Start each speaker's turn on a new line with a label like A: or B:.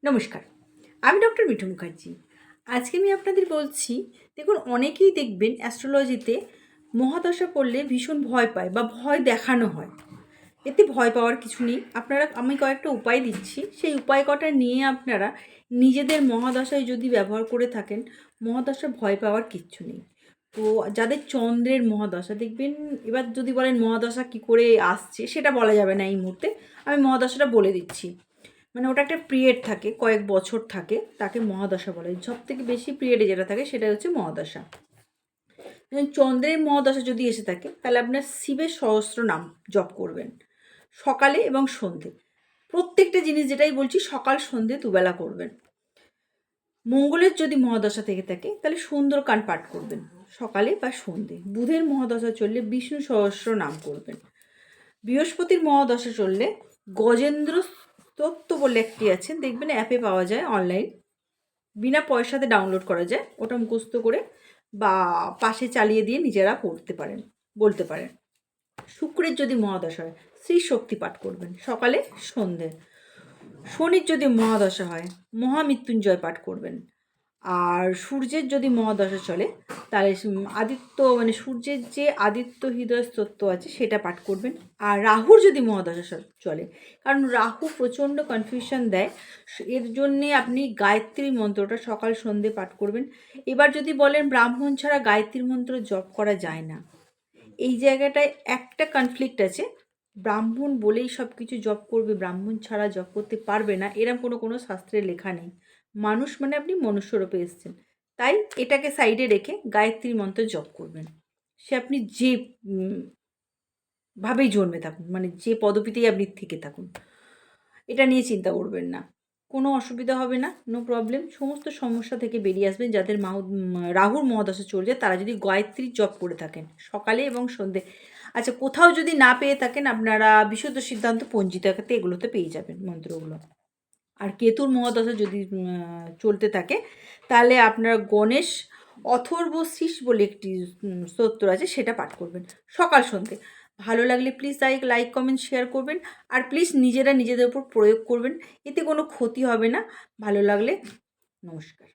A: নমস্কার, আমি ডক্টর মিঠু মুখার্জি। আজকে আমি আপনাদের বলছি, দেখুন অনেকেই দেখবেন অ্যাস্ট্রোলজিতে মহাদশা পড়লে ভীষণ ভয় পায় বা ভয় দেখানো হয়। এতে ভয় পাওয়ার কিছু নেই। আমি কয়েকটা উপায় দিচ্ছি, সেই উপায় কটা নিয়ে আপনারা নিজেদের মহাদশায় যদি ব্যবহার করে থাকেন, মহাদশা ভয় পাওয়ার কিচ্ছু নেই। তো যাদের চন্দ্রের মহাদশা দেখবেন, এবার যদি বলেন মহাদশা কী করে আসছে সেটা বলা যাবে না এই মুহূর্তে, আমি মহাদশাটা বলে দিচ্ছি। মানে ওটা একটা পিরিয়ড থাকে, কয়েক বছর থাকে, তাকে মহাদশা বলে। সব থেকে বেশি পিরিয়ডে যেটা থাকে সেটা হচ্ছে মহাদশা। চন্দ্রের মহাদশা যদি এসে থাকে তাহলে আপনার শিবের সহস্র নাম জপ করবেন সকালে এবং সন্ধে। প্রত্যেকটা জিনিস যেটাই বলছি সকাল সন্ধে দুবেলা করবেন। মঙ্গলের যদি মহাদশা থেকে থাকে তাহলে সুন্দরকাণ্ড পাঠ করবেন সকালে বা সন্ধে। বুধের মহাদশা চললে বিষ্ণু সহস্র নাম করবেন। বৃহস্পতির মহাদশা চললে গজেন্দ্র স্তোত্র বলে একটি আছে, দেখবেন অ্যাপে পাওয়া যায়, অনলাইন বিনা পয়সাতে ডাউনলোড করা যায়। ওটা মুখস্থ করে বা পাশে চালিয়ে দিয়ে নিজেরা পড়তে পারেন, বলতে পারেন। শুক্রের যদি মহাদশা হয় শ্রী শক্তি পাঠ করবেন সকালে সন্ধে। শনির যদি মহাদশা হয় মহামৃত্যুঞ্জয় পাঠ করবেন। আর সূর্যের যদি মহাদশা চলে তাহলে সূর্যের যে আদিত্য হৃদয় স্তোত্র আছে সেটা পাঠ করবেন। আর রাহুর যদি মহাদশা চলে, কারণ রাহু প্রচণ্ড কনফিউশন দেয়, এর জন্যে আপনি গায়ত্রী মন্ত্রটা সকাল সন্ধে পাঠ করবেন। এবার যদি বলেন ব্রাহ্মণ ছাড়া গায়ত্রী মন্ত্র জপ করা যায় না, এই জায়গাটায় একটা কনফ্লিক্ট আছে। ব্রাহ্মণ বলেই সব কিছু জপ করবে, ব্রাহ্মণ ছাড়া জপ করতে পারবে না, এরম কোনো শাস্ত্রে লেখা নেই। মানুষ মানে আপনি মনুষ্যরূপে এসেছেন, তাই এটাকে সাইডে রেখে গায়ত্রী মন্ত্র জপ করবেন। সে আপনি যে ভাবেই জন্মে থাকুন, মানে যে পদবিতেই আপনি থেকে থাকুন, এটা নিয়ে চিন্তা করবেন না, কোনো অসুবিধা হবে না, নো প্রবলেম। সমস্ত সমস্যা থেকে বেরিয়ে আসবেন। যাদের রাহুর মহাদশা চলছে তারা যদি গায়ত্রী জপ করে থাকেন সকালে এবং সন্ধে। আচ্ছা, কোথাও যদি না পেয়ে থাকেন আপনারা বিশুদ্ধ সিদ্ধান্ত পঞ্জিকাতে এগুলোতে পেয়ে যাবেন মন্ত্রগুলো। আর কেতুর মহাদশা যদি চলতে থাকে তাহলে আপনার গণেশ অথর্ব শীষ বলে একটি স্তোত্র আছে, সেটা পাঠ করবেন সকাল সন্ধে। ভালো লাগলে প্লিজ লাইক কমেন্ট শেয়ার করবেন। আর প্লিজ নিজেরা নিজেদের উপর প্রয়োগ করবেন, এতে কোনো ক্ষতি হবে না। ভালো লাগলে নমস্কার।